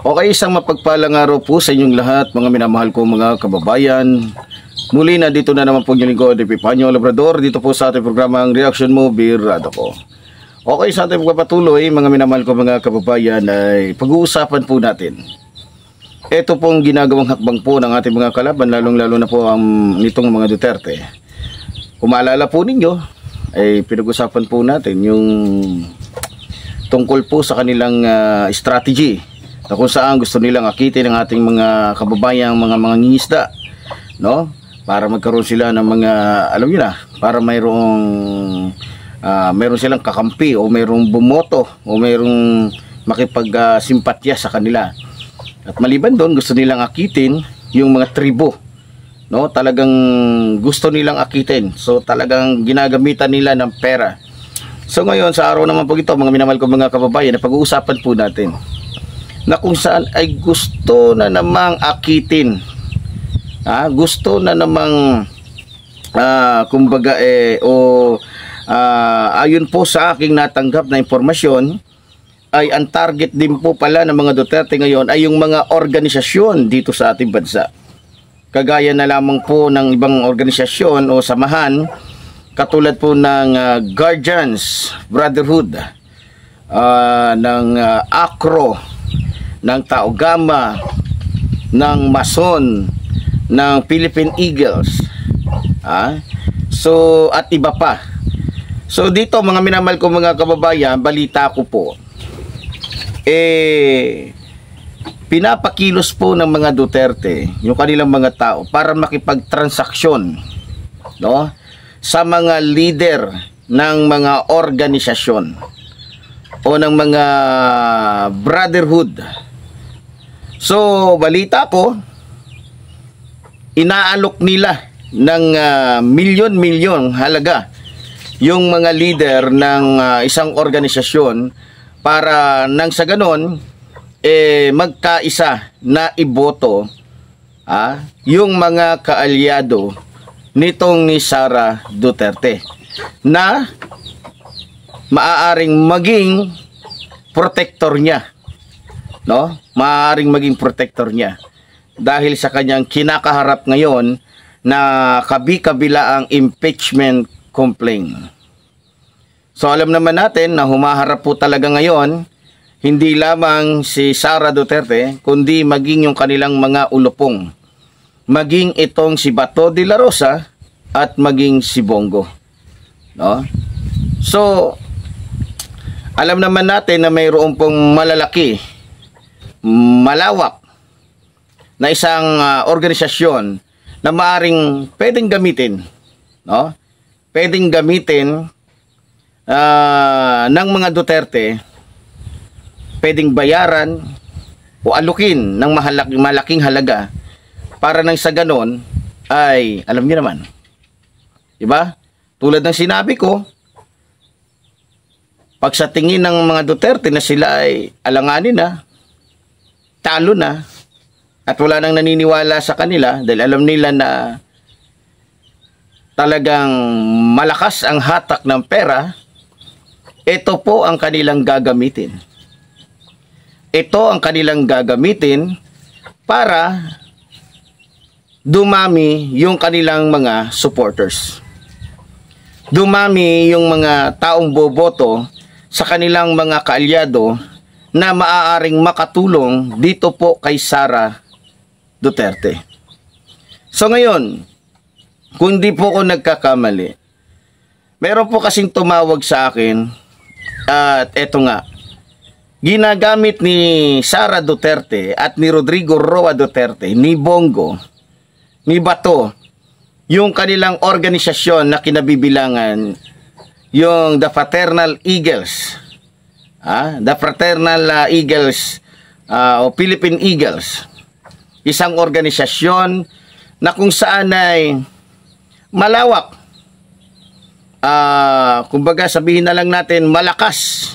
Okay, isang mapagpalang araw po sa inyong lahat, mga minamahal ko mga kababayan. Muli na dito na naman po yung lingkod, Epifanio Labrador, dito po sa ating programang Reaction Mo, Birado ko. Okay, sa ating pagpapatuloy, mga minamahal ko mga kababayan, ay pag-uusapan po natin. Ito pong ginagawang hakbang po ng ating mga kalaban, lalong-lalo na po ang nitong mga Duterte. Kung maalala po ninyo, ay pinag-usapan po natin yung tungkol po sa kanilang strategy na kung saan gusto nilang akitin ng ating mga kababayang mga ngingisda, no? Para magkaroon sila ng mga, alam niyo na, para mayroong silang kakampi o mayroong bumoto o mayroong makipag-simpatya sa kanila. At maliban doon, gusto nilang akitin yung mga tribo, no? Talagang gusto nilang akitin. So talagang ginagamitan nila ng pera. So ngayon, sa araw naman po ito, mga minamahal ko mga kababayan, pag-uusapan po natin na kung saan ay gusto na namang akitin, gusto na namang kumbaga ayon po sa aking natanggap na impormasyon, ay ang target din po pala ng mga Duterte ngayon ay yung mga organisasyon dito sa ating bansa. Kagaya na lamang po ng ibang organisasyon o samahan, katulad po ng Guardians Brotherhood, ng ACRO, ng Tao Gama, ng Mason, ng Philippine Eagles, so at iba pa. So dito mga minamahal ko mga kababayan, balita ko po, pinapakilos po ng mga Duterte yung kanilang mga tao para makipagtransaksyon, no, sa mga leader ng mga organisasyon o ng mga brotherhood. So balita ko, inaalok nila ng milyon-milyon halaga yung mga leader ng isang organisasyon para nang sa ganon magkaisa na iboto yung mga kaalyado nitong ni Sara Duterte na maaaring maging protector niya, no? Maaaring maging protector niya dahil sa kanyang kinakaharap ngayon na kabi-kabila ang impeachment complaint. So alam naman natin na humaharap po talaga ngayon hindi lamang si Sara Duterte, kundi maging yung kanilang mga ulupong, maging itong si Bato de la Rosa at maging si Bongo, no? So alam naman natin na mayroon pong malalaki, malawak na isang organisasyon na maaring pwedeng gamitin, no? Pwedeng gamitin ng mga Duterte, pwedeng bayaran o alukin ng malaking halaga para nang sa ganon ay, alam niyo naman, diba? Tulad ng sinabi ko, pag sa tingin ng mga Duterte na sila ay alanganin na, talo na, at wala nang naniniwala sa kanila dahil alam nila na talagang malakas ang hatak ng pera, ito po ang kanilang gagamitin. Ito ang kanilang gagamitin para dumami yung kanilang mga supporters. Dumami yung mga taong boboto sa kanilang mga kaalyado na maaaring makatulong dito po kay Sara Duterte. So ngayon, kung di po ako nagkakamali, meron po kasing tumawag sa akin at eto nga, ginagamit ni Sara Duterte at ni Rodrigo Roa Duterte, ni Bongo, ni Bato, yung kanilang organisasyon na kinabibilangan, yung The Fraternal Eagles, The Fraternal Eagles o Philippine Eagles, isang organisasyon na kung saan ay malawak, kumbaga sabihin na lang natin malakas,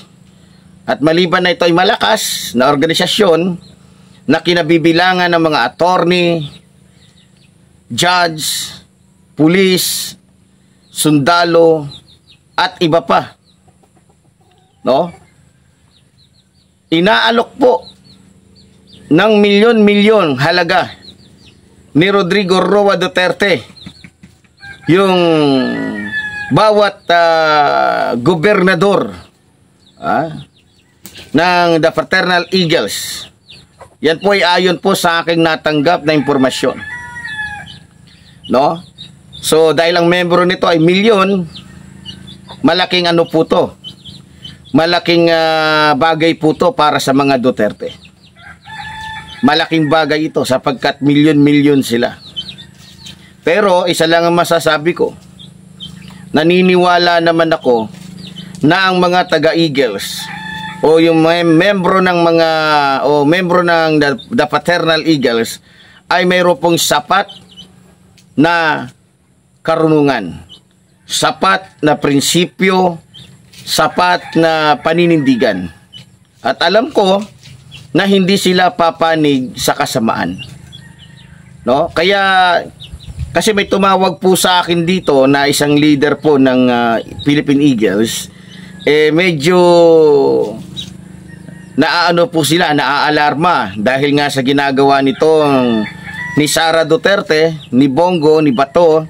at maliban na ito ay malakas na organisasyon na kinabibilangan ng mga attorney, judge, pulis, sundalo, at iba pa. No? Inaalok po ng milyon-milyon halaga ni Rodrigo Roa Duterte yung bawat gobernador ng The Fraternal Eagles. Yan po ay ayon po sa aking natanggap na impormasyon. No? So dahil ang membro nito ay milyon, malaking ano po to, malaking bagay po to para sa mga Duterte. Malaking bagay ito sapagkat milyon-milyon sila. Pero isa lang ang masasabi ko, naniniwala naman ako na ang mga taga-Eagles o yung membro ng mga membro ng the Fraternal Eagles ay mayroon pong sapat na karunungan, sapat na prinsipyo, sapat na paninindigan. At alam ko na hindi sila papanig sa kasamaan. No? Kaya kasi may tumawag po sa akin dito na isang leader po ng Philippine Eagles, medyo naaano po sila, naaalarma dahil nga sa ginagawa nitong ni Sara Duterte, ni Bongo, ni Bato,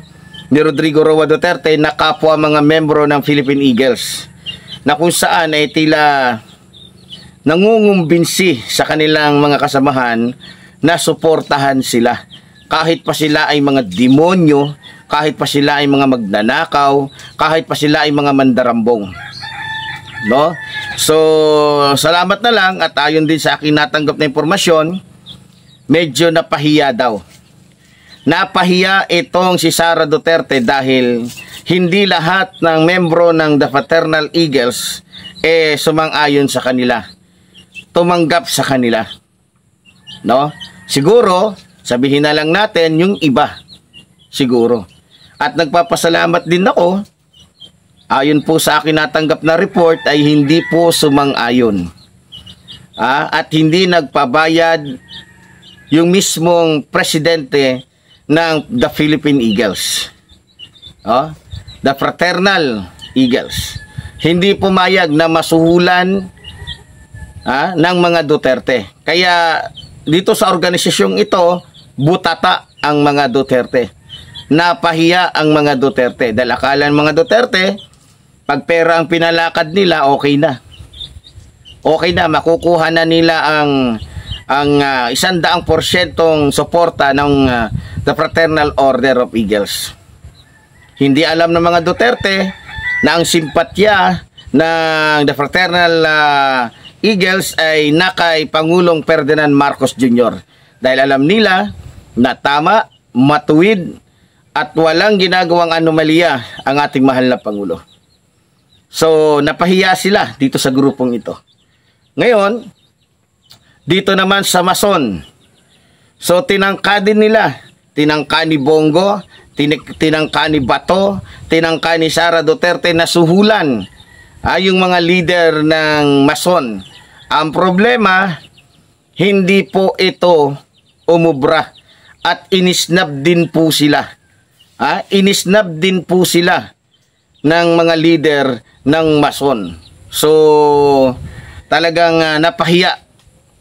ni Rodrigo Roa Duterte na kapwa mga membro ng Philippine Eagles, na kung saan ay tila nangungumbinsi sa kanilang mga kasamahan na suportahan sila kahit pa sila ay mga demonyo, kahit pa sila ay mga magnanakaw, kahit pa sila ay mga mandarambong. No? So salamat na lang at ayon din sa akin natanggap na impormasyon, medyo napahiya daw. Napahiya itong si Sara Duterte dahil hindi lahat ng membro ng The Fraternal Eagles sumang-ayon sa kanila, tumanggap sa kanila. No? Siguro, sabihin na lang natin yung iba. Siguro. At nagpapasalamat din ako, ayon po sa akin natanggap na report ay hindi po sumang-ayon. At hindi nagpabayad yung mismong presidente ng the Philippine Eagles. The Fraternal Eagles. Hindi pumayag na masuhulan ng mga Duterte. Kaya dito sa organisasyong ito, butata ang mga Duterte. Napahiya ang mga Duterte. Dahil akala ng mga Duterte, pag pera ang pinalakad nila, okay na. Okay na, makukuha na nila ang 100% suporta ng the Fraternal Order of Eagles. Hindi alam ng mga Duterte na ang simpatya ng the Fraternal Eagles ay nakay Pangulong Ferdinand Marcos Jr. Dahil alam nila na tama, matuwid at walang ginagawang anomalya ang ating mahal na Pangulo. So napahiya sila dito sa grupong ito. Ngayon, dito naman sa Mason, so tinangka din nila, tinangka ni Bongo, tinangka ni Bato, tinangka ni Sara Duterte na suhulan yung mga leader ng Mason. Ang problema, hindi po ito umubra at inisnab din po sila. Inisnab din po sila ng mga leader ng Mason. So talagang napahiya,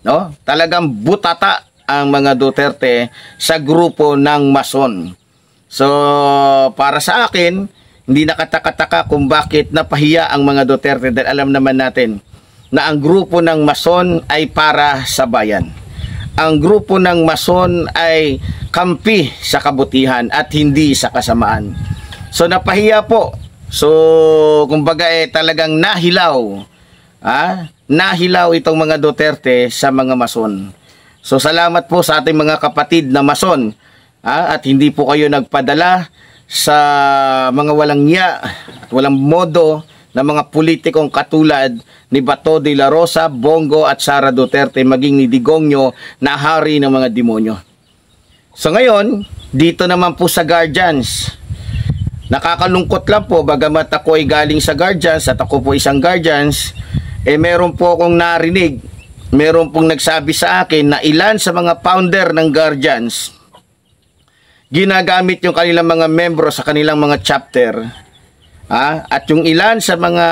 no? Talagang butata ang mga Duterte sa grupo ng Mason. So para sa akin, hindi nakataka-taka kung bakit napahiya ang mga Duterte dahil alam naman natin na ang grupo ng Mason ay para sa bayan. Ang grupo ng Mason ay kampi sa kabutihan at hindi sa kasamaan. So napahiya po. So kumbaga talagang nahilaw. Nahilaw itong mga Duterte sa mga Mason. So salamat po sa ating mga kapatid na Mason. At hindi po kayo nagpadala sa mga walang niya at walang modo na mga politikong katulad ni Bato de la Rosa, Bongo at Sara Duterte, maging ni Digongyo na hari ng mga demonyo. So ngayon, dito naman po sa Guardians, nakakalungkot lang po, bagamat ako ay galing sa Guardians at ako po isang Guardians, meron po akong narinig, meron pong nagsabi sa akin na ilan sa mga founder ng Guardians, ginagamit yung kanilang mga membro sa kanilang mga chapter, at yung ilan sa mga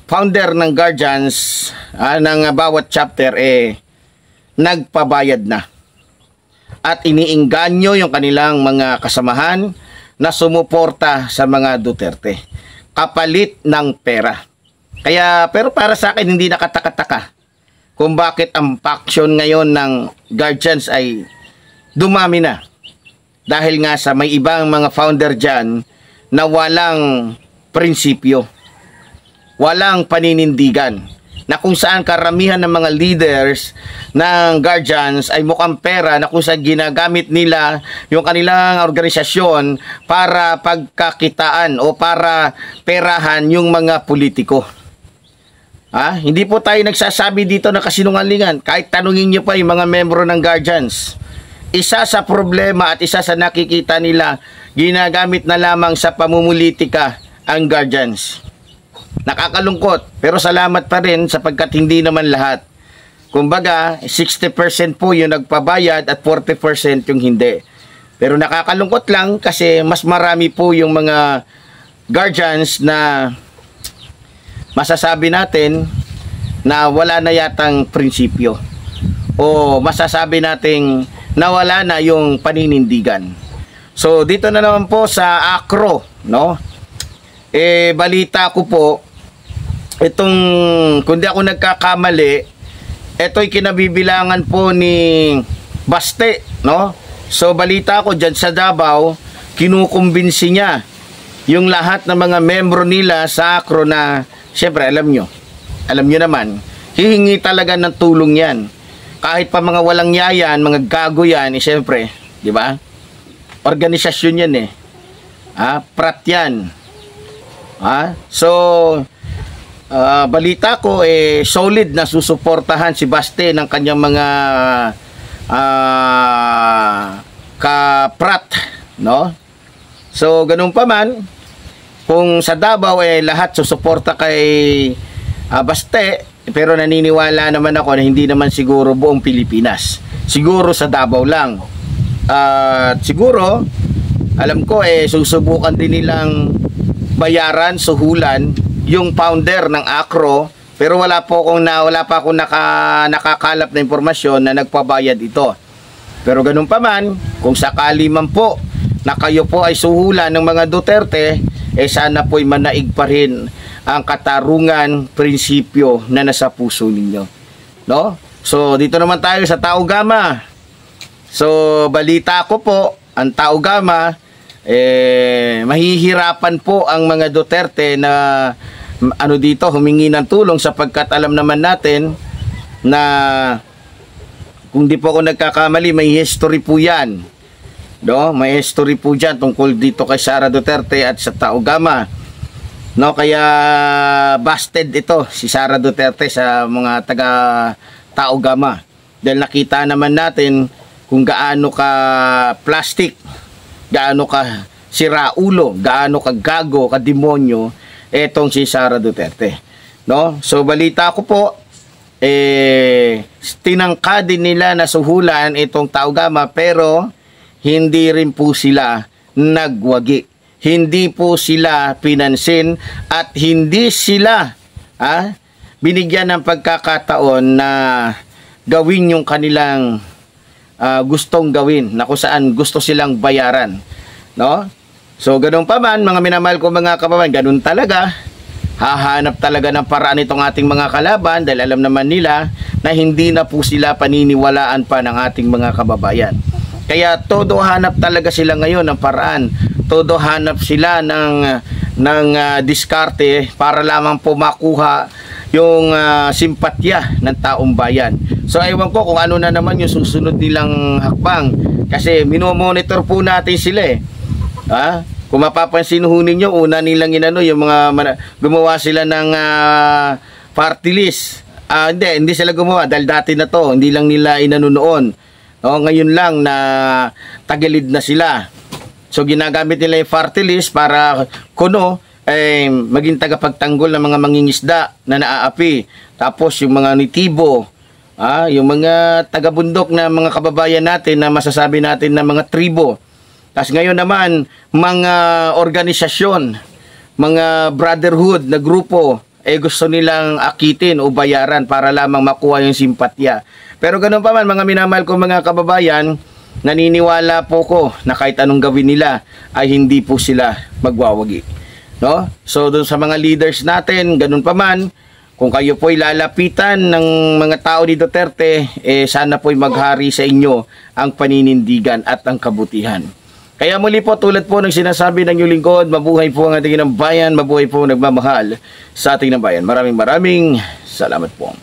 founder ng guardians ng bawat chapter nagpabayad na at iniingganyo yung kanilang mga kasamahan na sumuporta sa mga Duterte kapalit ng pera. Pero para sa akin hindi nakataka-taka kung bakit ang faction ngayon ng guardians ay dumami na. Dahil nga sa may ibang mga founder dyan na walang prinsipyo, walang paninindigan, na kung saan karamihan ng mga leaders ng guardians ay mukhang pera na kung saan ginagamit nila yung kanilang organisasyon para pagkakitaan o para perahan yung mga politiko. Hindi po tayo nagsasabi dito na kasinungalingan. Kahit tanungin nyo pa yung mga membro ng guardians, isa sa problema at isa sa nakikita nila, ginagamit na lamang sa pamumulitika ang guardians. Nakakalungkot, pero salamat pa rin sapagkat hindi naman lahat. Kumbaga, 60% po yung nagpabayad at 40% yung hindi. Pero nakakalungkot lang kasi mas marami po yung mga guardians na masasabi natin na wala na yatang prinsipyo o masasabi natin na wala na yung paninindigan. So dito na naman po sa ACRO, no? Balita ko po itong, kung di ako nagkakamali, ito'y kinabibilangan po ni Baste, no? So balita ko dyan sa Davao, kinukumbinsi niya yung lahat ng mga membro nila sa ACRO na siyempre, alam nyo naman, hihingi talaga ng tulong yan. Kahit pa mga walang yayan, mga gago yan, siyempre, di ba? Organisasyon yan prat yan. So, balita ko, solid na susuportahan si Baste ng kanyang mga kaprat, no? So, ganun pa man, kung sa Davao lahat susuporta kay Baste, pero naniniwala naman ako na hindi naman siguro buong Pilipinas. Siguro sa Davao lang. At siguro, alam ko susubukan din nilang bayaran, suhulan yung founder ng ACRO, pero wala pa akong nakakalap na impormasyon na nagpabayad ito. Pero ganun pa man, kung sakali man po na kayo po ay suhulan ng mga Duterte, sana po'y manaig pa rin ang katarungan, prinsipyo na nasa puso ninyo. No? So, dito naman tayo sa Tau Gama. So, balita ko po, ang Tau Gama, mahihirapan po ang mga Duterte na humingi ng tulong sapagkat alam naman natin na kung di po ako nagkakamali, may history po yan. No? May history po dyan tungkol dito kay Sara Duterte at sa Tau Gama. No? Kaya busted ito si Sara Duterte sa mga taga Tau Gama. Dahil nakita naman natin kung gaano ka plastic, gaano ka siraulo, gaano ka gago, ka demonyo etong si Sara Duterte. No? So balita ko po, tinangka din nila na suhulan itong Tau Gama pero hindi rin po sila nagwagi. Hindi po sila pinansin at hindi sila binigyan ng pagkakataon na gawin yung kanilang gustong gawin, na kung saan gusto silang bayaran. No? So, ganun pa man, mga minamahal ko mga kababayan, ganun talaga. Hahanap talaga ng paraan itong ating mga kalaban dahil alam naman nila na hindi na po sila paniniwalaan pa ng ating mga kababayan. Kaya todo hanap talaga sila ngayon ng paraan. Todo hanap sila ng diskarte para lamang po makuha yung simpatya ng taong bayan. So ewan ko kung ano na naman yung susunod nilang hakbang kasi minomonitor po natin sila Kung mapapansin ho ninyo, una nilang yung mga gumawa sila ng party list. Hindi sila gumawa dahil dati na to, hindi lang nila inano noon. Ngayon lang na tagilid na sila. So ginagamit nila yung party list para maging tagapagtanggol ng mga mangingisda na naaapi. Tapos yung mga nitibo, yung mga tagabundok na mga kababayan natin na masasabi natin na mga tribo, Tas ngayon naman, mga organisasyon, mga brotherhood na grupo, gusto nilang akitin o bayaran para lamang makuha yung simpatya. Pero ganun pa man, mga minamahal ko mga kababayan, naniniwala po ko na kahit anong gawin nila ay hindi po sila magwawagi. No? So doon sa mga leaders natin, ganun pa man, kung kayo po'y lalapitan ng mga tao ni Duterte, sana po'y maghari sa inyo ang paninindigan at ang kabutihan. Kaya muli po, tulad po ng sinasabi ng inyong lingkod, mabuhay po ang ating bayan, mabuhay po ang nagmamahal sa ating bayan. Maraming salamat po.